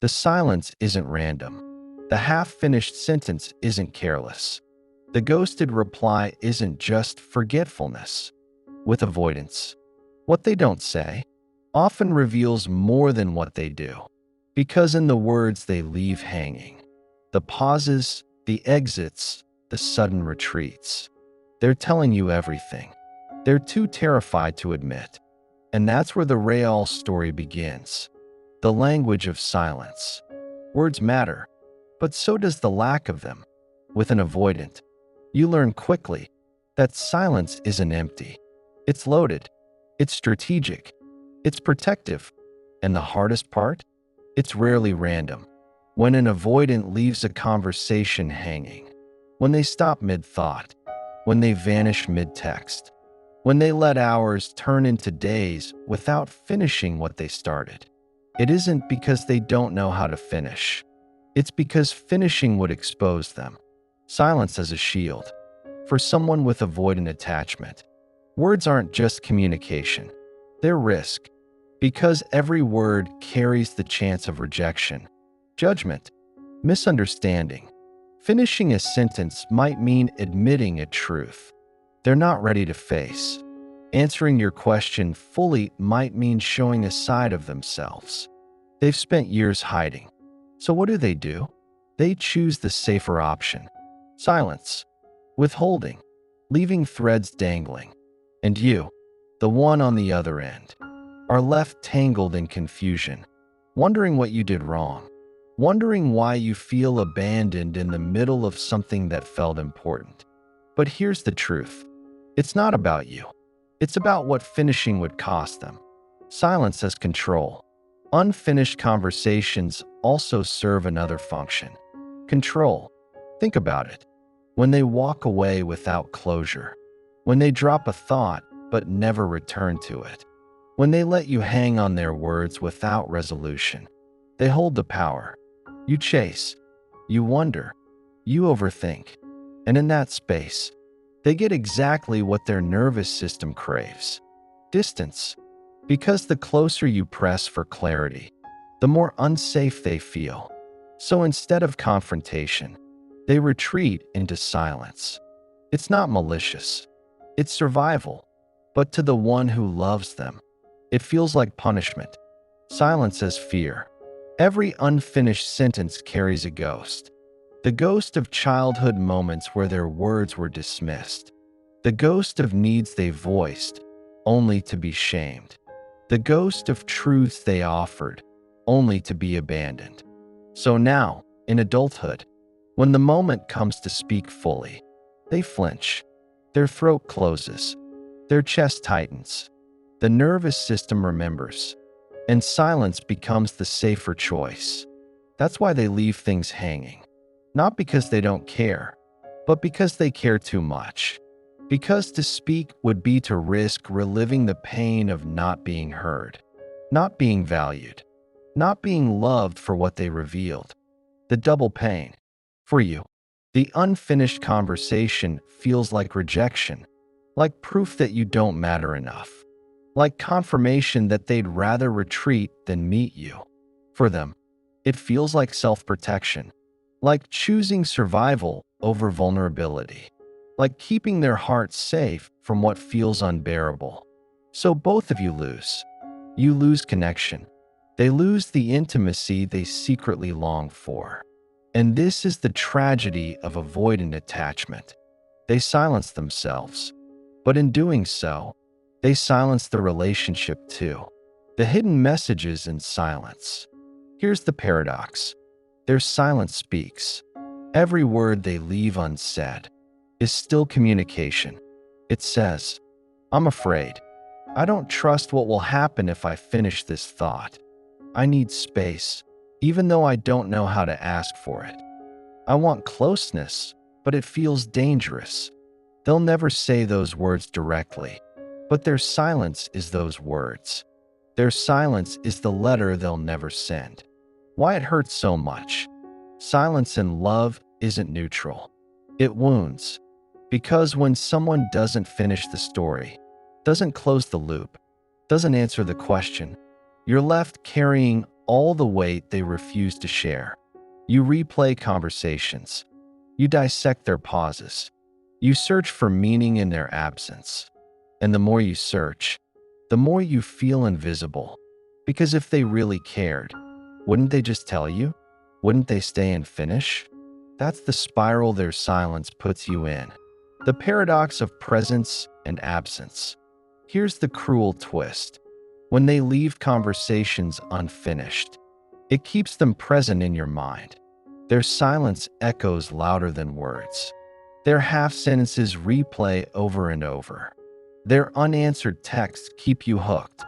The silence isn't random. The half-finished sentence isn't careless. The ghosted reply isn't just forgetfulness. With avoidance, what they don't say often reveals more than what they do, because in the words they leave hanging, the pauses, the exits, the sudden retreats, they're telling you everything. They're too terrified to admit. And that's where the real story begins. The language of silence. Words matter, but so does the lack of them. With an avoidant, you learn quickly that silence isn't empty. It's loaded. It's strategic. It's protective. And the hardest part? It's rarely random. When an avoidant leaves a conversation hanging, when they stop mid-thought, when they vanish mid-text, when they let hours turn into days without finishing what they started, it isn't because they don't know how to finish. It's because finishing would expose them. Silence as a shield. For someone with avoidant attachment, words aren't just communication. They're risk. Because every word carries the chance of rejection, judgment, misunderstanding. Finishing a sentence might mean admitting a truth they're not ready to face. Answering your question fully might mean showing a side of themselves they've spent years hiding. So what do? They choose the safer option. Silence. Withholding. Leaving threads dangling. And you, the one on the other end, are left tangled in confusion, wondering what you did wrong, wondering why you feel abandoned in the middle of something that felt important. But here's the truth. It's not about you. It's about what finishing would cost them. Silence as control. Unfinished conversations also serve another function. Control. Think about it. When they walk away without closure. When they drop a thought but never return to it. When they let you hang on their words without resolution. They hold the power. You chase. You wonder. You overthink. And in that space, they get exactly what their nervous system craves. Distance. Because the closer you press for clarity, the more unsafe they feel. So instead of confrontation, they retreat into silence. It's not malicious. It's survival. But to the one who loves them, it feels like punishment. Silence as fear. Every unfinished sentence carries a ghost. The ghost of childhood moments where their words were dismissed. The ghost of needs they voiced, only to be shamed. The ghost of truths they offered, only to be abandoned. So now, in adulthood, when the moment comes to speak fully, they flinch. Their throat closes. Their chest tightens. The nervous system remembers. And silence becomes the safer choice. That's why they leave things hanging. Not because they don't care, but because they care too much. Because to speak would be to risk reliving the pain of not being heard, not being valued, not being loved for what they revealed. The double pain. For you, the unfinished conversation feels like rejection, like proof that you don't matter enough, like confirmation that they'd rather retreat than meet you. For them, it feels like self-protection, like choosing survival over vulnerability, like keeping their hearts safe from what feels unbearable. So both of you lose. You lose connection. They lose the intimacy they secretly long for. And this is the tragedy of avoidant attachment. They silence themselves. But in doing so, they silence the relationship too. The hidden messages in silence. Here's the paradox. Their silence speaks. Every word they leave unsaid is still communication. It says, I'm afraid. I don't trust what will happen if I finish this thought. I need space, even though I don't know how to ask for it. I want closeness, but it feels dangerous. They'll never say those words directly, but their silence is those words. Their silence is the letter they'll never send. Why it hurts so much. Silence in love isn't neutral. It wounds. Because when someone doesn't finish the story, doesn't close the loop, doesn't answer the question, you're left carrying all the weight they refuse to share. You replay conversations. You dissect their pauses. You search for meaning in their absence. And the more you search, the more you feel invisible. Because if they really cared, wouldn't they just tell you? Wouldn't they stay and finish? That's the spiral their silence puts you in. The paradox of presence and absence. Here's the cruel twist. When they leave conversations unfinished, it keeps them present in your mind. Their silence echoes louder than words. Their half-sentences replay over and over. Their unanswered texts keep you hooked.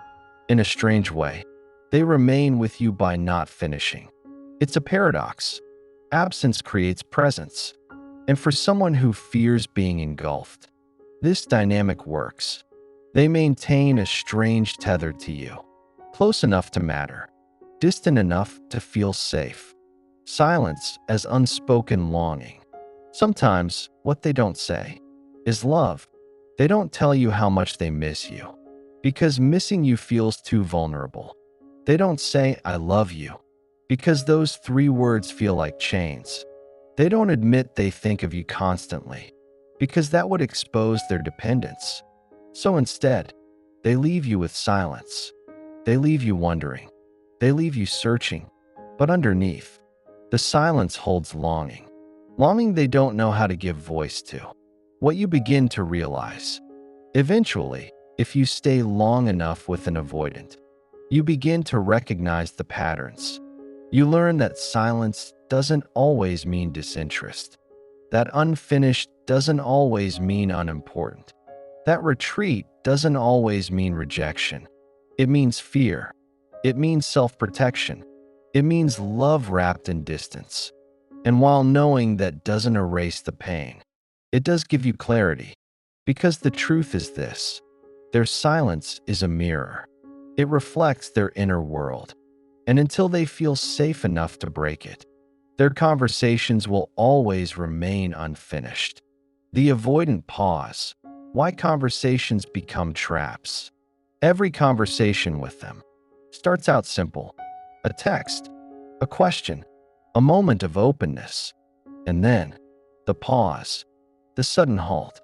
In a strange way, they remain with you by not finishing. It's a paradox. Absence creates presence. And for someone who fears being engulfed, this dynamic works. They maintain a strange tether to you, close enough to matter, distant enough to feel safe. Silence as unspoken longing. Sometimes what they don't say is love. They don't tell you how much they miss you, because missing you feels too vulnerable. They don't say, "I love you," because those 3 words feel like chains. They don't admit they think of you constantly, because that would expose their dependence. So instead, they leave you with silence. They leave you wondering. They leave you searching. But underneath, the silence holds longing. Longing they don't know how to give voice to. What you begin to realize. Eventually, if you stay long enough with an avoidant, you begin to recognize the patterns. You learn that silence doesn't always mean disinterest. That unfinished doesn't always mean unimportant. That retreat doesn't always mean rejection. It means fear. It means self-protection. It means love wrapped in distance. And while knowing that doesn't erase the pain, it does give you clarity. Because the truth is this: their silence is a mirror. It reflects their inner world. And until they feel safe enough to break it, their conversations will always remain unfinished. The avoidant pause. Why conversations become traps. Every conversation with them starts out simple. A text, a question, a moment of openness. And then, the pause, the sudden halt,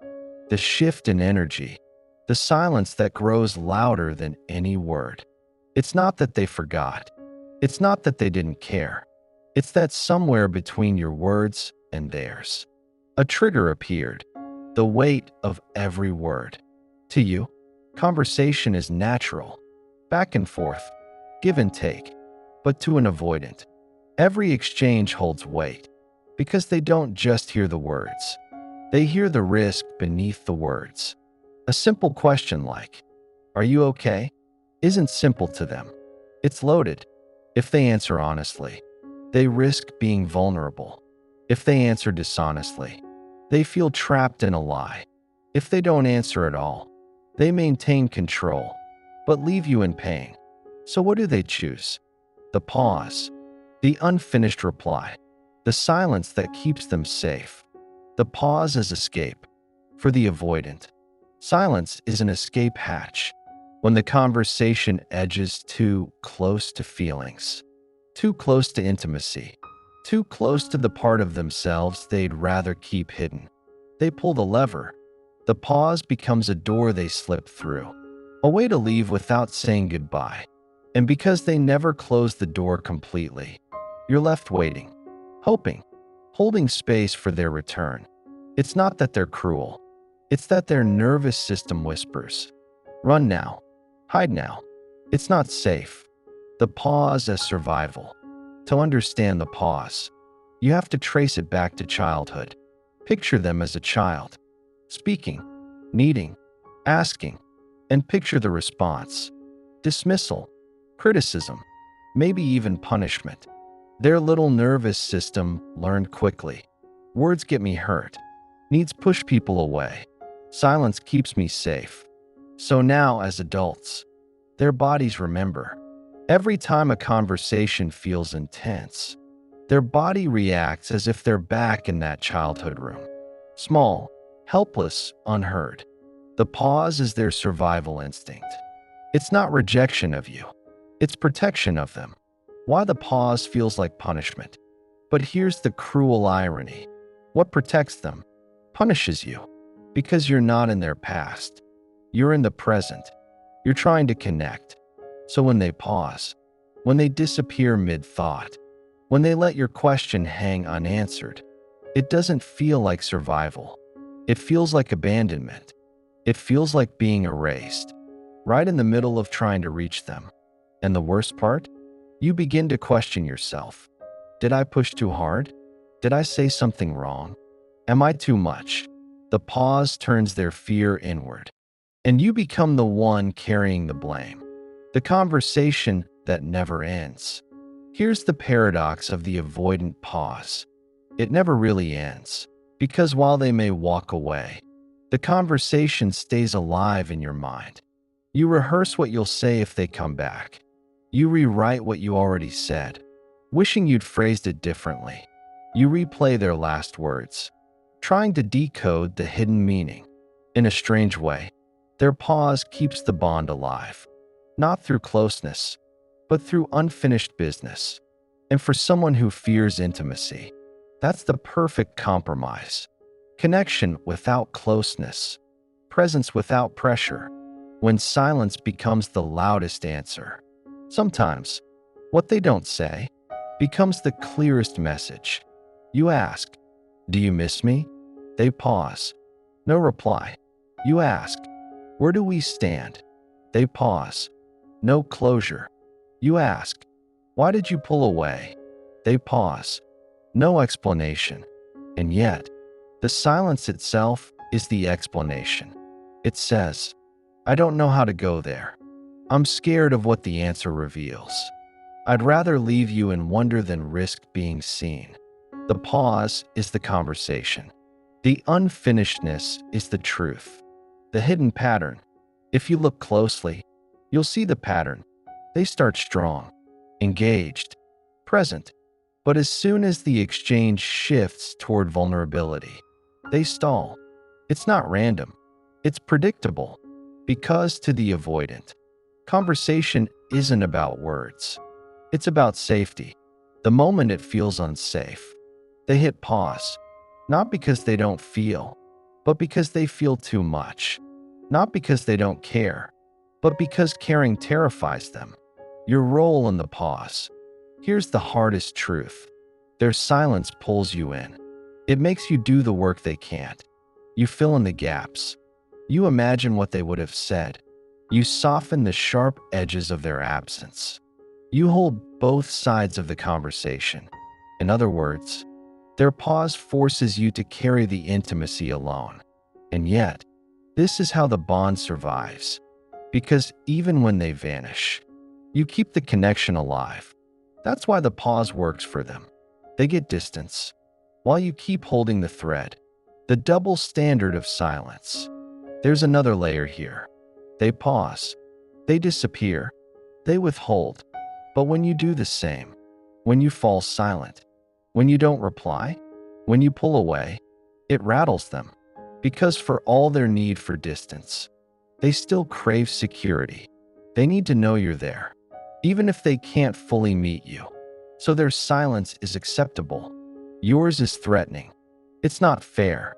the shift in energy, the silence that grows louder than any word. It's not that they forgot. It's not that they didn't care. It's that somewhere between your words and theirs, a trigger appeared, the weight of every word. To you, conversation is natural, back and forth, give and take. But to an avoidant, every exchange holds weight, because they don't just hear the words. They hear the risk beneath the words. A simple question like, "Are you okay?" isn't simple to them. It's loaded. If they answer honestly, they risk being vulnerable. If they answer dishonestly, they feel trapped in a lie. If they don't answer at all, they maintain control, but leave you in pain. So what do they choose? The pause, the unfinished reply, the silence that keeps them safe. The pause is escape. For the avoidant, silence is an escape hatch. When the conversation edges too close to feelings, too close to intimacy, too close to the part of themselves they'd rather keep hidden, they pull the lever. The pause becomes a door they slip through, a way to leave without saying goodbye. And because they never close the door completely, you're left waiting, hoping, holding space for their return. It's not that they're cruel. It's that their nervous system whispers, "Run now. Hide now. It's not safe." The pause as survival. To understand the pause, you have to trace it back to childhood. Picture them as a child, speaking, needing, asking, and picture the response. Dismissal, criticism, maybe even punishment. Their little nervous system learned quickly. Words get me hurt. Needs push people away. Silence keeps me safe. So now, as adults, their bodies remember. Every time a conversation feels intense, their body reacts as if they're back in that childhood room. Small, helpless, unheard. The pause is their survival instinct. It's not rejection of you. It's protection of them. why the pause feels like punishment. But here's the cruel irony. What protects them punishes you, because you're not in their past. You're in the present. You're trying to connect. So when they pause, when they disappear mid-thought, when they let your question hang unanswered, it doesn't feel like survival. It feels like abandonment. It feels like being erased, right in the middle of trying to reach them. And the worst part? You begin to question yourself. Did I push too hard? Did I say something wrong? Am I too much? The pause turns their fear inward, and you become the one carrying the blame. The conversation that never ends. Here's the paradox of the avoidant pause. It never really ends, because while they may walk away, the conversation stays alive in your mind. You rehearse what you'll say if they come back. You rewrite what you already said, wishing you'd phrased it differently. You replay their last words, trying to decode the hidden meaning. In a strange way, their pause keeps the bond alive, not through closeness, but through unfinished business. And for someone who fears intimacy, that's the perfect compromise. Connection without closeness, presence without pressure, when silence becomes the loudest answer. Sometimes, what they don't say becomes the clearest message. You ask, "Do you miss me?" They pause. No reply. You ask, "Where do we stand?" They pause. No closure. You ask, "Why did you pull away?" They pause. No explanation. And yet, the silence itself is the explanation. It says, "I don't know how to go there. I'm scared of what the answer reveals. I'd rather leave you in wonder than risk being seen." The pause is the conversation. The unfinishedness is the truth. The hidden pattern. If you look closely, you'll see the pattern. They start strong, engaged, present. But as soon as the exchange shifts toward vulnerability, they stall. It's not random. It's predictable. Because to the avoidant, conversation isn't about words. It's about safety. The moment it feels unsafe, they hit pause. Not because they don't feel, but because they feel too much. Not because they don't care, but because caring terrifies them. Your role in the pause. Here's the hardest truth. Their silence pulls you in. It makes you do the work they can't. You fill in the gaps. You imagine what they would have said. You soften the sharp edges of their absence. You hold both sides of the conversation. In other words, their pause forces you to carry the intimacy alone. And yet, this is how the bond survives. Because even when they vanish, you keep the connection alive. That's why the pause works for them. They get distance, while you keep holding the thread. The double standard of silence. There's another layer here. They pause. They disappear. They withhold. But when you do the same, when you fall silent, when you don't reply, when you pull away, it rattles them. Because for all their need for distance, they still crave security. They need to know you're there, even if they can't fully meet you. So their silence is acceptable. Yours is threatening. It's not fair,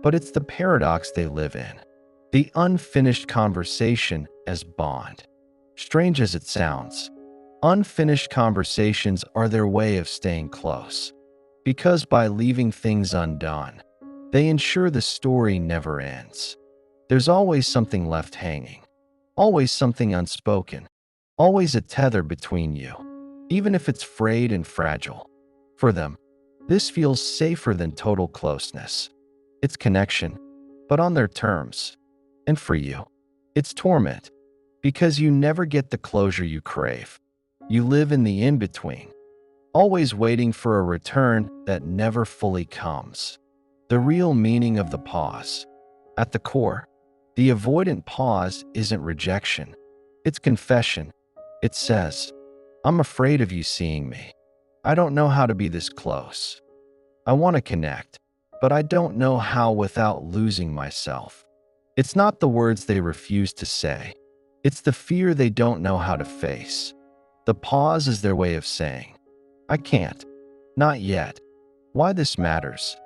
but it's the paradox they live in. The unfinished conversation as bond. Strange as it sounds, unfinished conversations are their way of staying close. Because by leaving things undone, they ensure the story never ends. There's always something left hanging, always something unspoken, always a tether between you, even if it's frayed and fragile. For them, this feels safer than total closeness. It's connection, but on their terms. And for you, it's torment, because you never get the closure you crave. You live in the in-between, always waiting for a return that never fully comes. The real meaning of the pause. At the core, the avoidant pause isn't rejection. It's confession. It says, "I'm afraid of you seeing me. I don't know how to be this close. I want to connect, but I don't know how without losing myself." It's not the words they refuse to say. It's the fear they don't know how to face. The pause is their way of saying, I can't. Not yet. Why this matters?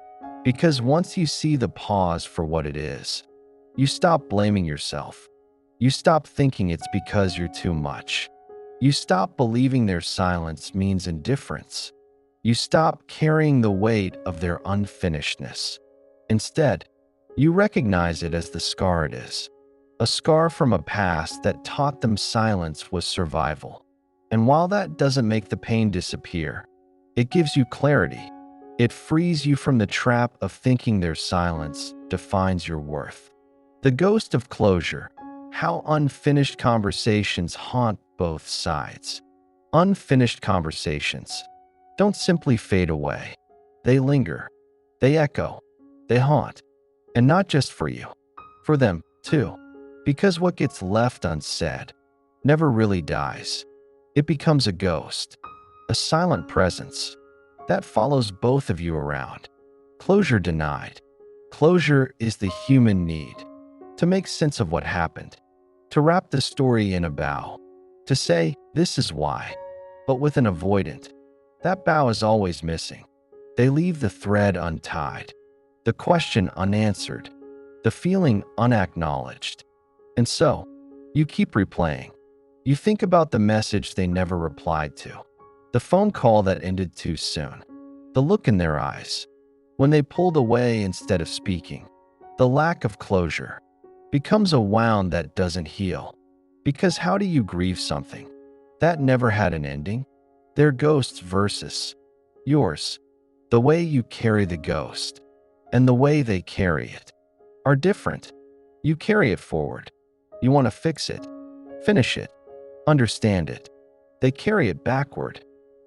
Because once you see the pause for what it is, you stop blaming yourself. You stop thinking it's because you're too much. You stop believing their silence means indifference. You stop carrying the weight of their unfinishedness. Instead, you recognize it as the scar it is, a scar from a past that taught them silence was survival. And while that doesn't make the pain disappear, it gives you clarity. It frees you from the trap of thinking their silence defines your worth. The ghost of closure, how unfinished conversations haunt both sides. Unfinished conversations don't simply fade away. They linger, they echo, they haunt. And not just for you, for them too. Because what gets left unsaid never really dies. It becomes a ghost, a silent presence that follows both of you around. Closure denied. Closure is the human need to make sense of what happened, to wrap the story in a bow, to say, this is why. But with an avoidant, that bow is always missing. They leave the thread untied, the question unanswered, the feeling unacknowledged. And so, you keep replaying. You think about the message they never replied to, the phone call that ended too soon, the look in their eyes when they pulled away instead of speaking. The lack of closure becomes a wound that doesn't heal. Because how do you grieve something that never had an ending? Their ghosts versus yours. The way you carry the ghost and the way they carry it are different. You carry it forward. You want to fix it, finish it, understand it. They carry it backward.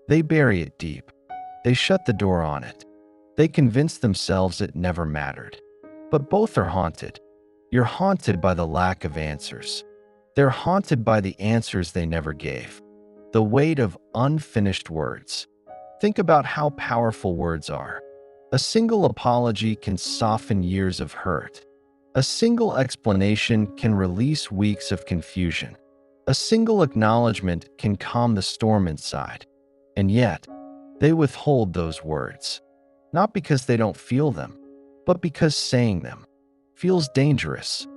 They bury it deep. They shut the door on it. They convince themselves it never mattered. But both are haunted. You're haunted by the lack of answers. They're haunted by the answers they never gave. The weight of unfinished words. Think about how powerful words are. A single apology can soften years of hurt. A single explanation can release weeks of confusion. A single acknowledgement can calm the storm inside. And yet, they withhold those words. Not because they don't feel them, but because saying them feels dangerous.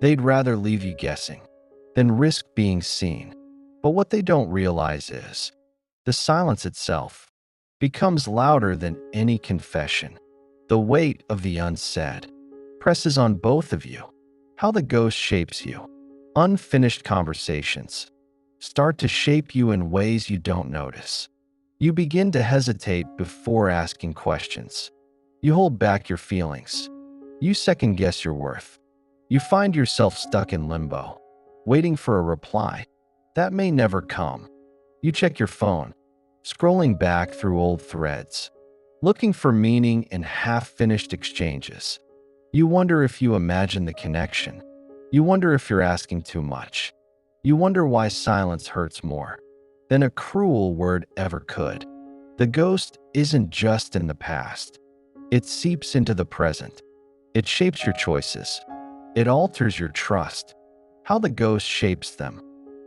They'd rather leave you guessing than risk being seen. But what they don't realize is, the silence itself becomes louder than any confession. The weight of the unsaid presses on both of you. How the ghost shapes you. Unfinished conversations start to shape you in ways you don't notice. You begin to hesitate before asking questions. You hold back your feelings. You second-guess your worth. You find yourself stuck in limbo, waiting for a reply that may never come. You check your phone, scrolling back through old threads, looking for meaning in half-finished exchanges. You wonder if you imagine the connection. You wonder if you're asking too much. You wonder why silence hurts more than a cruel word ever could. The ghost isn't just in the past. It seeps into the present. It shapes your choices. It alters your trust. How the ghost shapes them.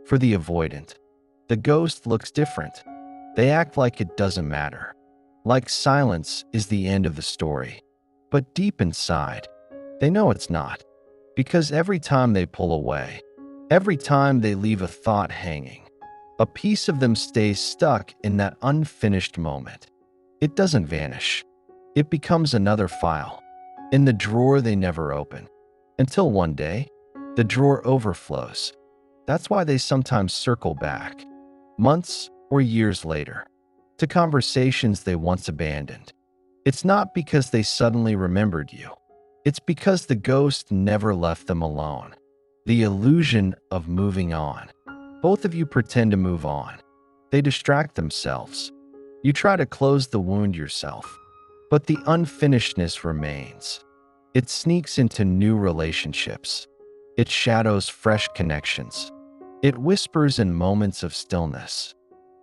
For the avoidant, the ghost looks different. They act like it doesn't matter, like silence is the end of the story. But deep inside, they know it's not. Because every time they pull away, every time they leave a thought hanging, a piece of them stays stuck in that unfinished moment. It doesn't vanish. It becomes another file in the drawer they never open. Until one day, the drawer overflows. That's why they sometimes circle back, months or years later, to conversations they once abandoned. It's not because they suddenly remembered you. It's because the ghost never left them alone. The illusion of moving on. Both of you pretend to move on. They distract themselves. You try to close the wound yourself. But the unfinishedness remains. It sneaks into new relationships. It shadows fresh connections. It whispers in moments of stillness.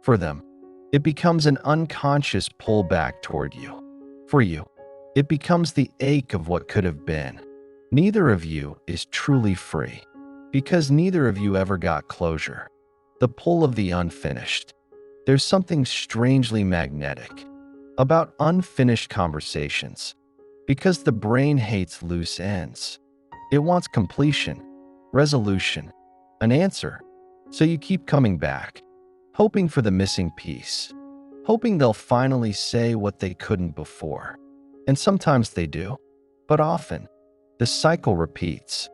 For them, it becomes an unconscious pull back toward you. For you, it becomes the ache of what could have been. Neither of you is truly free, because neither of you ever got closure. the pull of the unfinished. There's something strangely magnetic about unfinished conversations because the brain hates loose ends. It wants completion, resolution, an answer. So you keep coming back, hoping for the missing piece, hoping they'll finally say what they couldn't before. And sometimes they do, but often the cycle repeats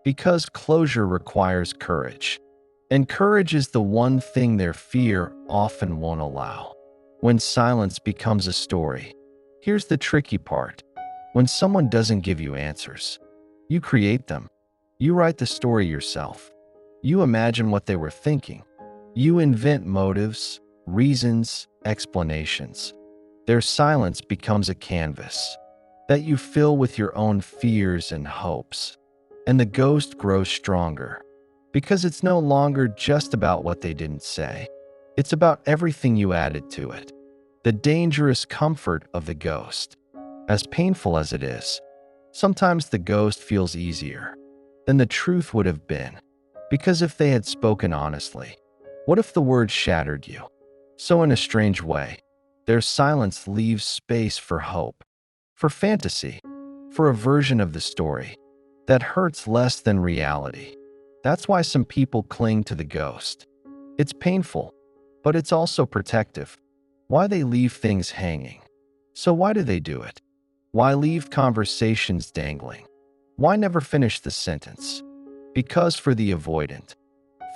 because closure requires courage. And courage is the one thing their fear often won't allow. When silence becomes a story, here's the tricky part. When someone doesn't give you answers, you create them. You write the story yourself. You imagine what they were thinking. You invent motives, reasons, explanations. Their silence becomes a canvas that you fill with your own fears and hopes. And the ghost grows stronger because it's no longer just about what they didn't say. It's about everything you added to it. The dangerous comfort of the ghost. As painful as it is, sometimes the ghost feels easier than the truth would have been. Because if they had spoken honestly, what if the words shattered you? So in a strange way, their silence leaves space for hope, for fantasy, for a version of the story that hurts less than reality. That's why some people cling to the ghost. It's painful, but it's also protective. Why they leave things hanging. So why do they do it? Why leave conversations dangling? Why never finish the sentence? Because for the avoidant,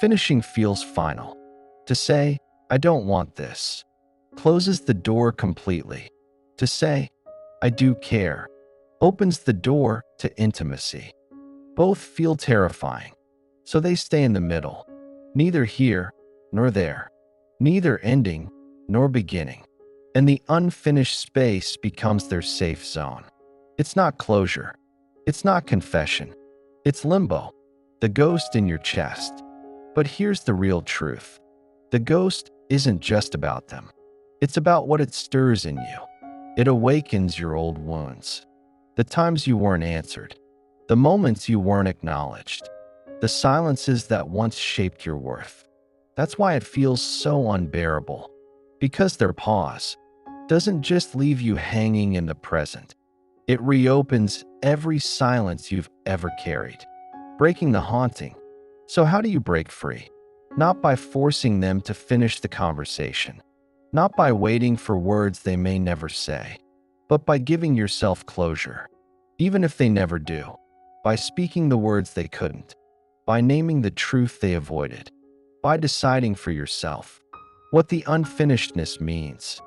finishing feels final. To say, I don't want this, closes the door completely. To say, I do care, opens the door to intimacy. Both feel terrifying, so they stay in the middle, neither here nor there, neither ending nor beginning. And the unfinished space becomes their safe zone. It's not closure. It's not confession. It's limbo, the ghost in your chest. But here's the real truth. The ghost isn't just about them. It's about what it stirs in you. It awakens your old wounds. The times you weren't answered. The moments you weren't acknowledged. The silences that once shaped your worth. That's why it feels so unbearable. Because their pause doesn't just leave you hanging in the present. It reopens every silence you've ever carried, breaking the haunting. So how do you break free? Not by forcing them to finish the conversation, not by waiting for words they may never say, but by giving yourself closure, even if they never do, by speaking the words they couldn't, by naming the truth they avoided, by deciding for yourself what the unfinishedness means.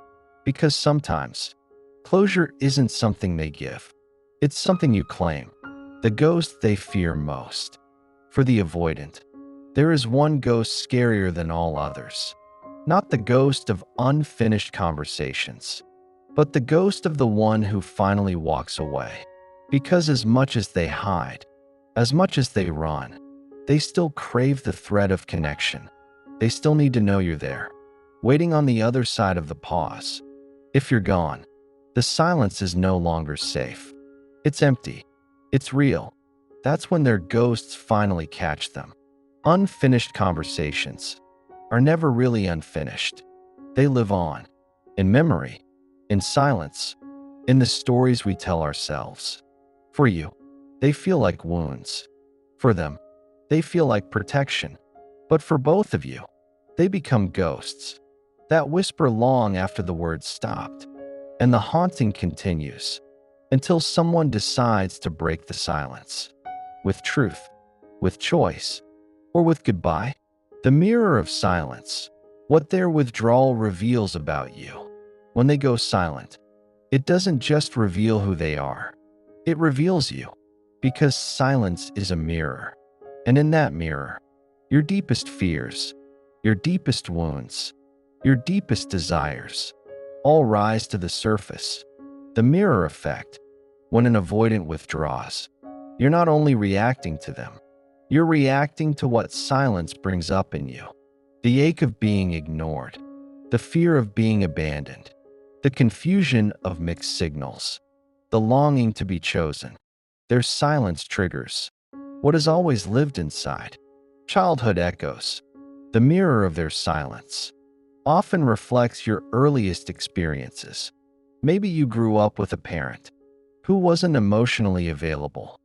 Because sometimes, closure isn't something they give. It's something you claim, the ghost they fear most. For the avoidant, there is one ghost scarier than all others. Not the ghost of unfinished conversations, but the ghost of the one who finally walks away. Because as much as they hide, as much as they run, they still crave the thread of connection. They still need to know you're there, waiting on the other side of the pause. If you're gone, the silence is no longer safe. It's empty. It's real. That's when their ghosts finally catch them. Unfinished conversations are never really unfinished. They live on, in memory, in silence, in the stories we tell ourselves. For you, they feel like wounds. For them, they feel like protection. But for both of you, they become ghosts that whisper long after the words stopped. And the haunting continues until someone decides to break the silence. With truth, with choice, or with goodbye. The mirror of silence, what their withdrawal reveals about you. When they go silent, it doesn't just reveal who they are. It reveals you, because silence is a mirror. And in that mirror, your deepest fears, your deepest wounds, your deepest desires, all rise to the surface. The mirror effect. When an avoidant withdraws, you're not only reacting to them, you're reacting to what silence brings up in you. The ache of being ignored, the fear of being abandoned, the confusion of mixed signals, the longing to be chosen. Their silence triggers what has always lived inside. Childhood echoes, the mirror of their silence, often reflects your earliest experiences. Maybe you grew up with a parent who wasn't emotionally available,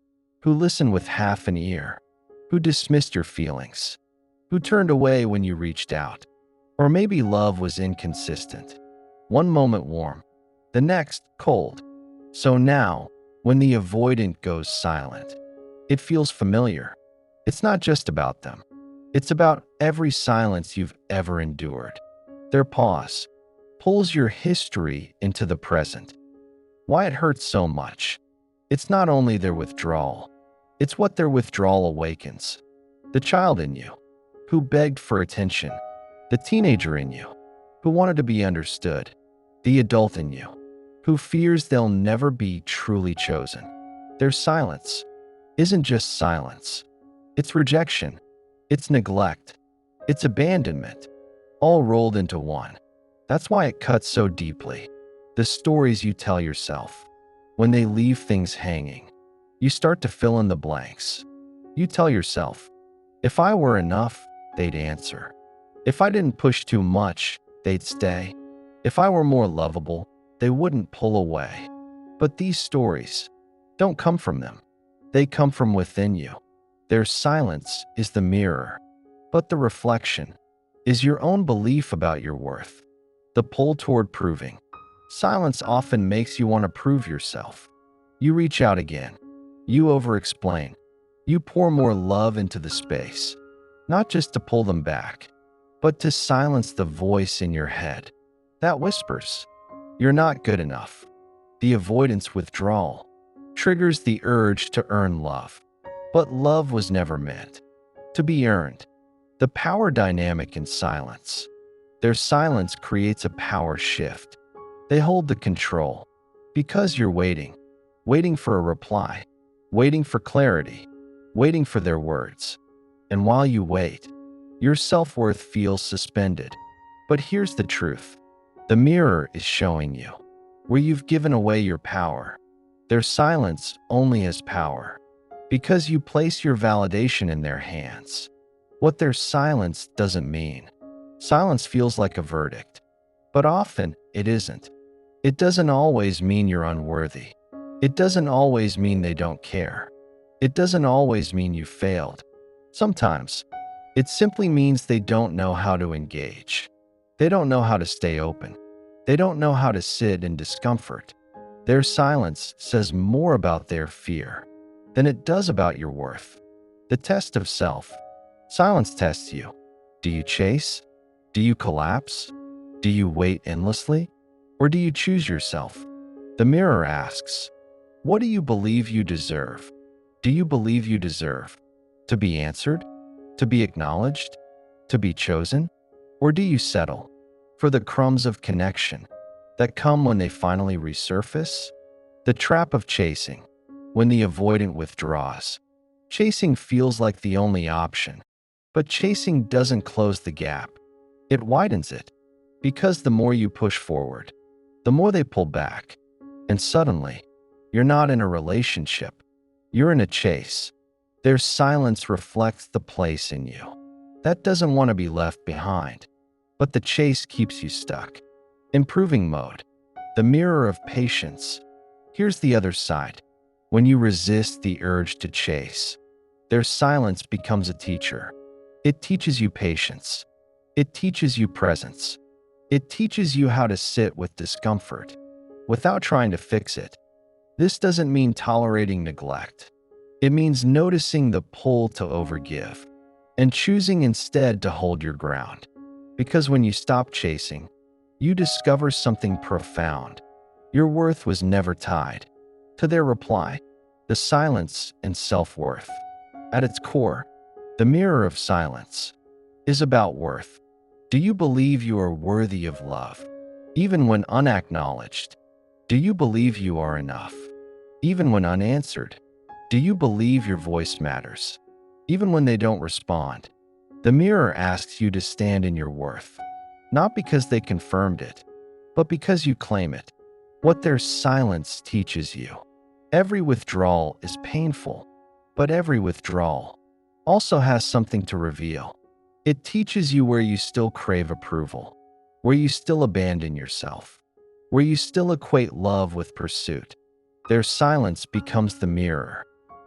who listened with half an ear, who dismissed your feelings, who turned away when you reached out. Or maybe love was inconsistent. One moment warm, the next cold. So now, when the avoidant goes silent, it feels familiar. It's not just about them. It's about every silence you've ever endured. Their pause pulls your history into the present. Why it hurts so much? It's not only their withdrawal, it's what their withdrawal awakens. The child in you, who begged for attention. The teenager in you, who wanted to be understood. The adult in you, who fears they'll never be truly chosen. Their silence isn't just silence. It's rejection. It's neglect. It's abandonment, all rolled into one. That's why it cuts so deeply. The stories you tell yourself, when they leave things hanging, you start to fill in the blanks. You tell yourself, if I were enough, they'd answer. If I didn't push too much, they'd stay. If I were more lovable, they wouldn't pull away. But these stories don't come from them. They come from within you. Their silence is the mirror, but the reflection is your own belief about your worth. The pull toward proving. Silence often makes you want to prove yourself. You reach out again. You over-explain. You pour more love into the space, not just to pull them back, but to silence the voice in your head that whispers, you're not good enough. The avoidance withdrawal triggers the urge to earn love, but love was never meant to be earned. The power dynamic in silence. Their silence creates a power shift. They hold the control because you're waiting for a reply, waiting for clarity, waiting for their words. And while you wait, your self-worth feels suspended. But here's the truth. The mirror is showing you where you've given away your power. Their silence only has power because you place your validation in their hands. What their silence doesn't mean. Silence feels like a verdict, but often it isn't. It doesn't always mean you're unworthy. It doesn't always mean they don't care. It doesn't always mean you failed. Sometimes, it simply means they don't know how to engage. They don't know how to stay open. They don't know how to sit in discomfort. Their silence says more about their fear than it does about your worth. The test of self. Silence tests you. Do you chase? Do you collapse? Do you wait endlessly? Or do you choose yourself? The mirror asks, what do you believe you deserve? Do you believe you deserve to be answered? To be acknowledged? To be chosen? Or do you settle for the crumbs of connection that come when they finally resurface? The trap of chasing. When the avoidant withdraws, chasing feels like the only option. But chasing doesn't close the gap. It widens it. Because the more you push forward, the more they pull back. And suddenly, you're not in a relationship. You're in a chase. Their silence reflects the place in you that doesn't want to be left behind. But the chase keeps you stuck. Improving mode. The mirror of patience. Here's the other side. When you resist the urge to chase, their silence becomes a teacher. It teaches you patience. It teaches you presence. It teaches you how to sit with discomfort without trying to fix it. This doesn't mean tolerating neglect. It means noticing the pull to overgive and choosing instead to hold your ground. Because when you stop chasing, you discover something profound. Your worth was never tied to their reply. The silence and self-worth. At its core, the mirror of silence is about worth. Do you believe you are worthy of love, even when unacknowledged? Do you believe you are enough, even when unanswered? Do you believe your voice matters, even when they don't respond? The mirror asks you to stand in your worth, not because they confirmed it, but because you claim it. What their silence teaches you. Every withdrawal is painful, but every withdrawal also has something to reveal. It teaches you where you still crave approval, where you still abandon yourself, where you still equate love with pursuit. Their silence becomes the mirror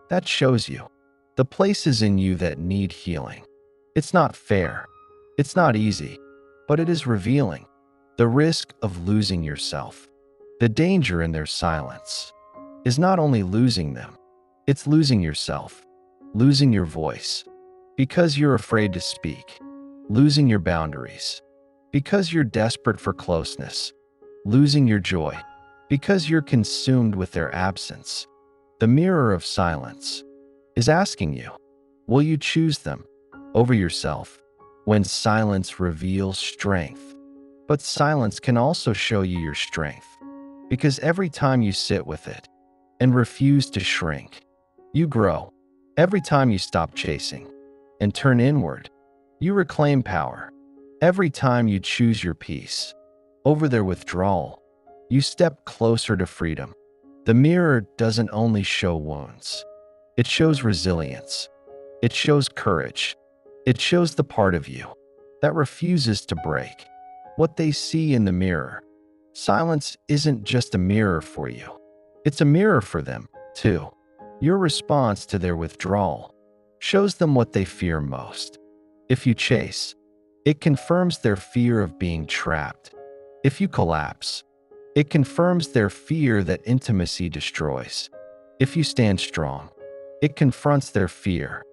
that shows you the places in you that need healing. It's not fair, it's not easy, but it is revealing. The risk of losing yourself, the danger in their silence, is not only losing them, it's losing yourself, losing your voice, because you're afraid to speak, losing your boundaries, because you're desperate for closeness, losing your joy, because you're consumed with their absence. The mirror of silence is asking you, will you choose them over yourself? When silence reveals strength, but silence can also show you your strength, because every time you sit with it and refuse to shrink, you grow. Every time you stop chasing and turn inward, you reclaim power. Every time you choose your peace over their withdrawal, you step closer to freedom. The mirror doesn't only show wounds, it shows resilience. It shows courage. It shows the part of you that refuses to break. What they see in the mirror. Silence isn't just a mirror for you. It's a mirror for them, too. Your response to their withdrawal shows them what they fear most. If you chase, it confirms their fear of being trapped. If you collapse, it confirms their fear that intimacy destroys. If you stand strong, it confronts their fear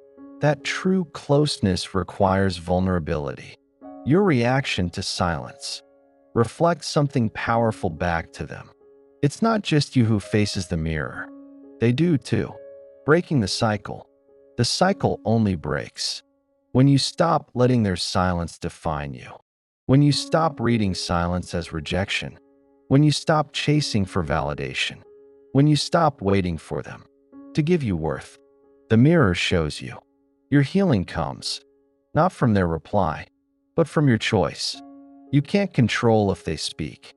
that true closeness requires vulnerability. Your reaction to silence reflects something powerful back to them. It's not just you who faces the mirror. They do too. Breaking the cycle. The cycle only breaks when you stop letting their silence define you. When you stop reading silence as rejection. When you stop chasing for validation. When you stop waiting for them to give you worth. The mirror shows you. Your healing comes not from their reply, but from your choice. You can't control if they speak,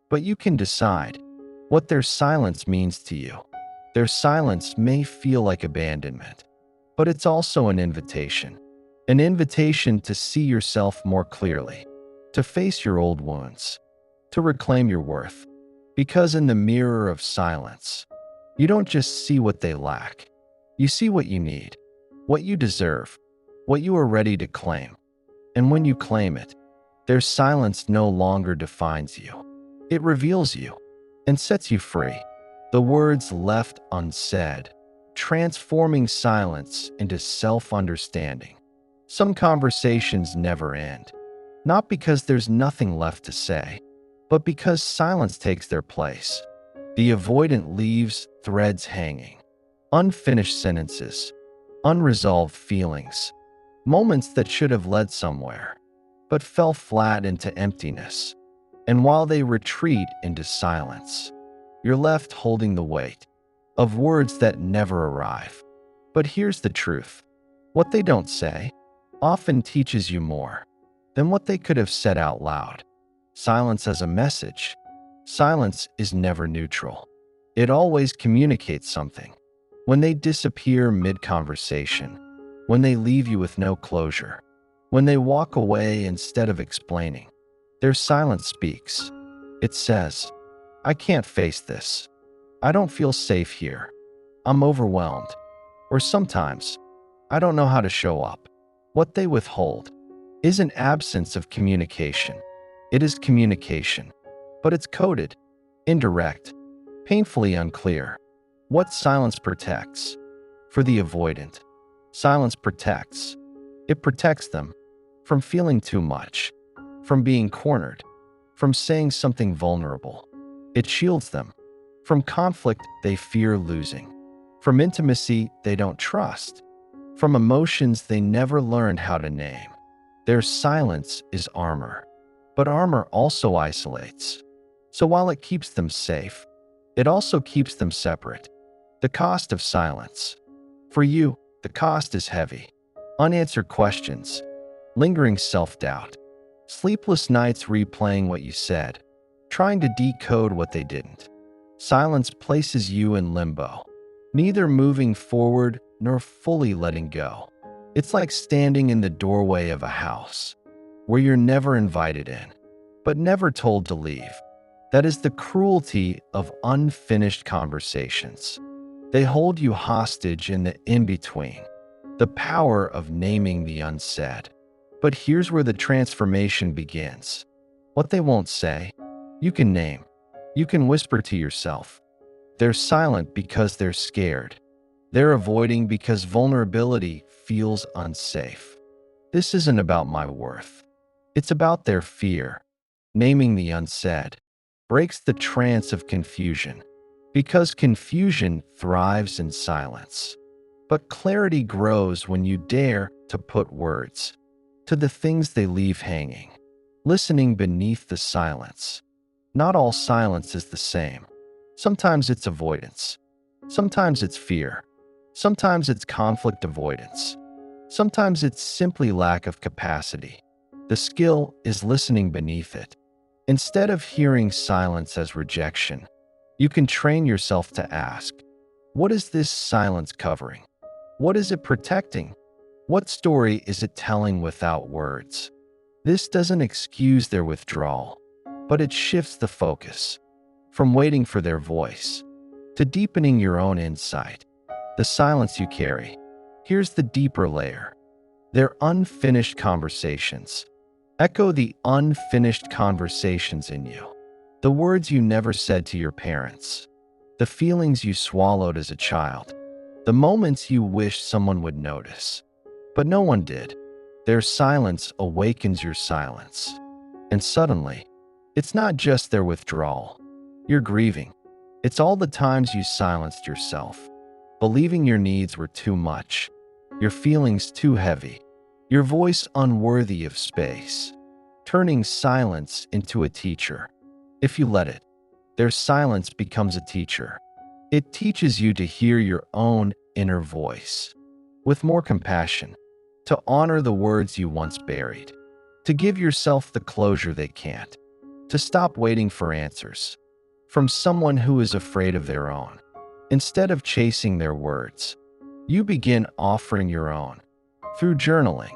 but you can decide what their silence means to you. Their silence may feel like abandonment, but it's also an invitation to see yourself more clearly, to face your old wounds, to reclaim your worth. Because in the mirror of silence, you don't just see what they lack, you see what you need, what you deserve, what you are ready to claim. And when you claim it, their silence no longer defines you. It reveals you and sets you free. The words left unsaid, transforming silence into self-understanding. Some conversations never end, not because there's nothing left to say, but because silence takes their place. The avoidant leaves threads hanging, unfinished sentences, unresolved feelings, moments that should have led somewhere, but fell flat into emptiness. And while they retreat into silence, you're left holding the weight of words that never arrive. But here's the truth. What they don't say often teaches you more than what they could have said out loud. Silence as a message. Silence is never neutral. It always communicates something. When they disappear mid-conversation, when they leave you with no closure, when they walk away instead of explaining, their silence speaks. It says, I can't face this. I don't feel safe here. I'm overwhelmed. Or sometimes, I don't know how to show up. What they withhold is an absence of communication. It is communication, but it's coded, indirect, painfully unclear. What silence protects? For the avoidant, silence protects. It protects them from feeling too much, from being cornered, from saying something vulnerable. It shields them from conflict they fear losing, from intimacy they don't trust, from emotions they never learned how to name. Their silence is armor, but armor also isolates. So while it keeps them safe, it also keeps them separate. The cost of silence. For you, the cost is heavy. Unanswered questions, lingering self-doubt, sleepless nights replaying what you said, trying to decode what they didn't. Silence places you in limbo, neither moving forward nor fully letting go. It's like standing in the doorway of a house where you're never invited in, but never told to leave. That is the cruelty of unfinished conversations. They hold you hostage in the in-between, the power of naming the unsaid. But here's where the transformation begins. What they won't say, you can name. You can whisper to yourself. They're silent because they're scared. They're avoiding because vulnerability feels unsafe. This isn't about my worth. It's about their fear. Naming the unsaid breaks the trance of confusion, because confusion thrives in silence. But clarity grows when you dare to put words to the things they leave hanging, listening beneath the silence. Not all silence is the same. Sometimes it's avoidance. Sometimes it's fear. Sometimes it's conflict avoidance. Sometimes it's simply lack of capacity. The skill is listening beneath it. Instead of hearing silence as rejection, you can train yourself to ask, what is this silence covering? What is it protecting? What story is it telling without words? This doesn't excuse their withdrawal, but it shifts the focus from waiting for their voice to deepening your own insight. The silence you carry. Here's the deeper layer. Their unfinished conversations. Echo the unfinished conversations in you. The words you never said to your parents. The feelings you swallowed as a child. The moments you wished someone would notice, but no one did. Their silence awakens your silence. And suddenly, it's not just their withdrawal. You're grieving. It's all the times you silenced yourself, believing your needs were too much, your feelings too heavy, your voice unworthy of space, turning silence into a teacher. If you let it, their silence becomes a teacher. It teaches you to hear your own inner voice with more compassion, to honor the words you once buried, to give yourself the closure they can't, to stop waiting for answers from someone who is afraid of their own. Instead of chasing their words, you begin offering your own through journaling,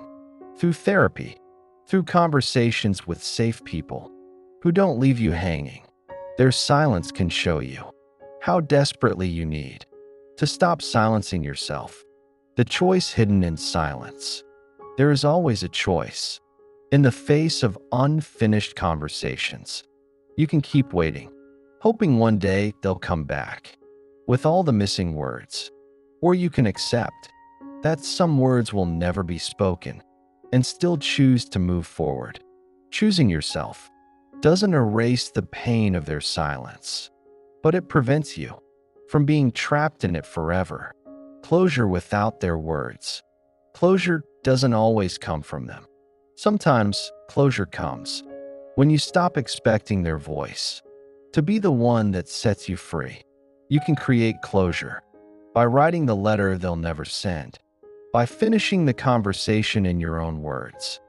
through therapy, through conversations with safe people who don't leave you hanging. Their silence can show you how desperately you need to stop silencing yourself. The choice hidden in silence. There is always a choice. In the face of unfinished conversations, you can keep waiting, hoping one day they'll come back with all the missing words. Or you can accept that some words will never be spoken and still choose to move forward. Choosing yourself doesn't erase the pain of their silence, but it prevents you from being trapped in it forever. Closure without their words. Closure doesn't always come from them. Sometimes closure comes when you stop expecting their voice to be the one that sets you free. You can create closure by writing the letter they'll never send, by finishing the conversation in your own words,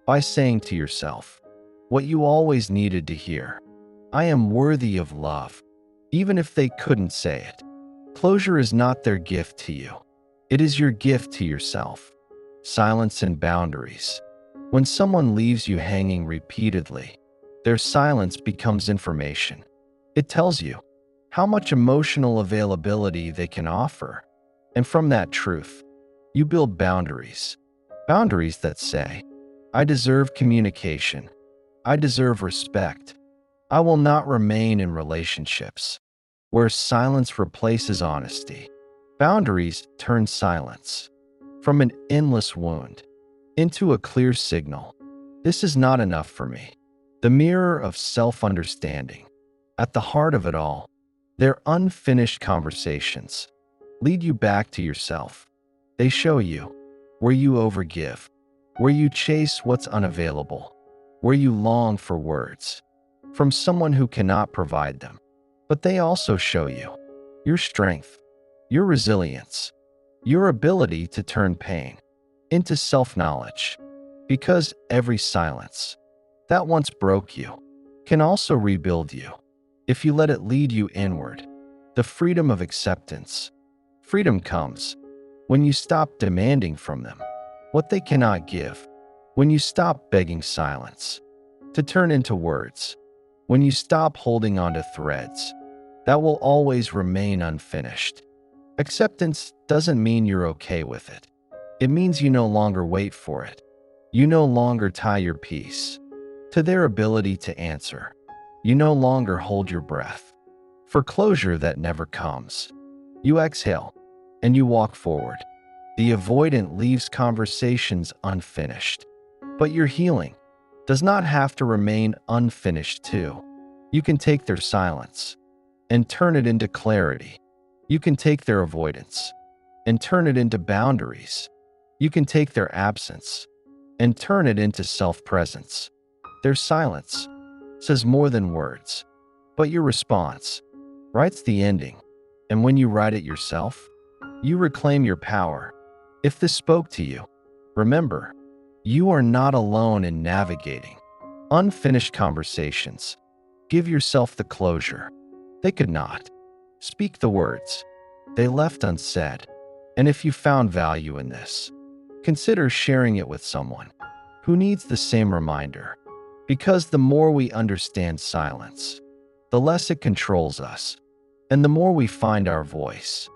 by saying to yourself what you always needed to hear. I am worthy of love, even if they couldn't say it. Closure is not their gift to you. It is your gift to yourself. Silence and boundaries. When someone leaves you hanging repeatedly, their silence becomes information. It tells you how much emotional availability they can offer. And from that truth, you build boundaries. Boundaries that say, I deserve communication. I deserve respect. I will not remain in relationships where silence replaces honesty. Boundaries turn silence from an endless wound into a clear signal. This is not enough for me. The mirror of self-understanding. At the heart of it all, their unfinished conversations lead you back to yourself. They show you where you overgive, where you chase what's unavailable, where you long for words from someone who cannot provide them. But they also show you your strength, your resilience, your ability to turn pain into self-knowledge. Because every silence that once broke you can also rebuild you if you let it lead you inward. The freedom of acceptance. Freedom comes when you stop demanding from them what they cannot give. When you stop begging silence to turn into words, when you stop holding onto threads that will always remain unfinished. Acceptance doesn't mean you're okay with it. It means you no longer wait for it. You no longer tie your peace to their ability to answer. You no longer hold your breath for closure that never comes. You exhale and you walk forward. The avoidant leaves conversations unfinished, but your healing does not have to remain unfinished too. You can take their silence and turn it into clarity. You can take their avoidance and turn it into boundaries. You can take their absence and turn it into self-presence. Their silence says more than words, but your response writes the ending. And when you write it yourself, you reclaim your power. If this spoke to you, remember, you are not alone in navigating unfinished conversations. Give yourself the closure they could not. Speak the words they left unsaid. And if you found value in this, consider sharing it with someone who needs the same reminder. Because the more we understand silence, the less it controls us, and the more we find our voice.